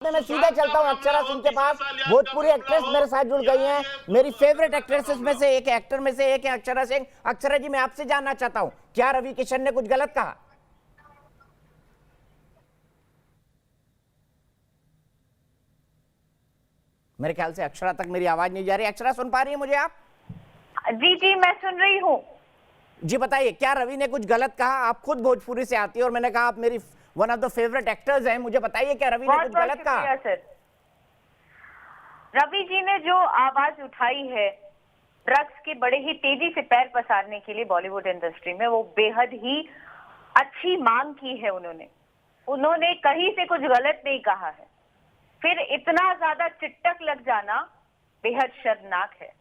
मैं सीधे चलता हूँ अक्षरा सिंह के पास। भोजपुरी एक्ट्रेस मेरे साथ जुड़ गई हैं, मेरी फेवरेट एक्ट्रेसेस में से एक, एक्टर में से एक है अक्षरा सिंह। अक्षरा जी, मैं आपसे जानना चाहता हूँ, क्या रवि किशन ने कुछ गलत कहा? मेरे ख्याल से अक्षरा तक मेरी आवाज नहीं जा रही। अक्षरा, सुन पा रही है मुझे आप? जी जी, मैं सुन रही हूँ। जी बताइए, क्या रवि ने कुछ गलत कहा? आप खुद भोजपुरी से आती है और मैंने कहा आप मेरी one of the favourite actors हैं, मुझे बताइए क्या रवि ने कुछ गलत कहा? सर, रवि जी ने जो आवाज उठाई है ड्रग्स के बड़े ही तेजी से पैर पसारने के लिए बॉलीवुड इंडस्ट्री में, वो बेहद ही अच्छी मांग की है। उन्होंने कहीं से कुछ गलत नहीं कहा है। फिर इतना ज्यादा चिट्टक लग जाना बेहद शर्मनाक है।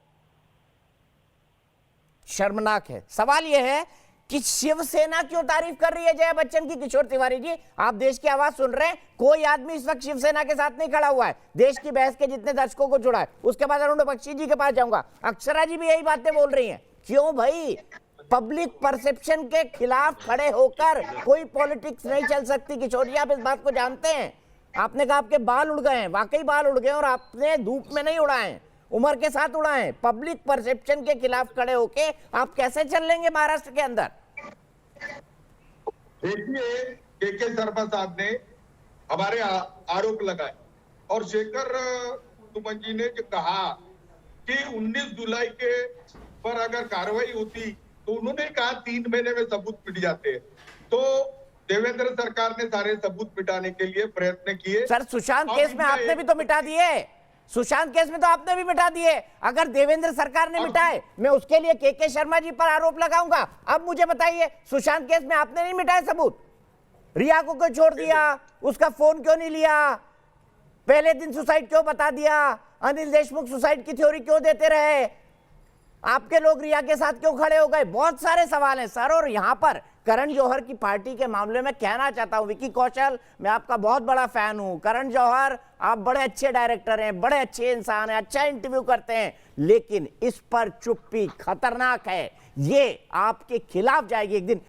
शर्मनाक है। सवाल यह है कि शिवसेना क्यों तारीफ कर रही है जया बच्चन की? किशोर तिवारी जी, आप देश की आवाज सुन रहे हैं, कोई आदमी इस वक्त शिवसेना के साथ नहीं खड़ा हुआ है। देश की बहस के जितने दर्शकों को जुड़ा है, उसके बाद अरुण बख्शी जी के पास जाऊंगा। अक्षरा जी भी यही बातें बोल रही हैं। क्यों भाई? पब्लिक परसेप्शन के खिलाफ खड़े होकर कोई पॉलिटिक्स नहीं चल सकती। किशोर जी, आप इस बात को जानते हैं। आपने कहा आपके बाल उड़ गए हैं, वाकई बाल उड़ गए, और आपने धूप में नहीं उड़ाए, उम्र के साथ उड़ाएं। पब्लिक परसेप्शन के खिलाफ खड़े होके आप कैसे चल लेंगे महाराष्ट्र के अंदर? देखिए, के शर्मा साहब ने हमारे आरोप लगाए और शेखर सुमन जी ने जो कहा कि 19 जुलाई के पर अगर कार्रवाई होती तो उन्होंने कहा 3 महीने में सबूत मिट जाते हैं। तो देवेंद्र सरकार ने सारे सबूत मिटाने के लिए प्रयत्न किए। सर, सुशांत केस में आपने भी तो मिटा दिए। सुशांत केस में तो आपने भी मिटा दिए। अगर देवेंद्र सरकार ने मिटाए, मैं उसके लिए के शर्मा जी पर आरोप लगाऊंगा। अब मुझे बताइए, सुशांत केस में आपने नहीं मिटाए सबूत? रिया को क्यों छोड़ दिया? उसका फोन क्यों नहीं लिया? पहले दिन सुसाइड क्यों बता दिया? अनिल देशमुख सुसाइड की थ्योरी क्यों देते रहे? आपके लोग रिया के साथ क्यों खड़े हो गए? बहुत सारे सवाल हैं सर। और यहां पर करण जौहर की पार्टी के मामले में कहना चाहता हूं, विकी कौशल, मैं आपका बहुत बड़ा फैन हूं। करण जौहर, आप बड़े अच्छे डायरेक्टर हैं, बड़े अच्छे इंसान हैं, अच्छा इंटरव्यू करते हैं, लेकिन इस पर चुप्पी खतरनाक है। ये आपके खिलाफ जाएगी एक दिन।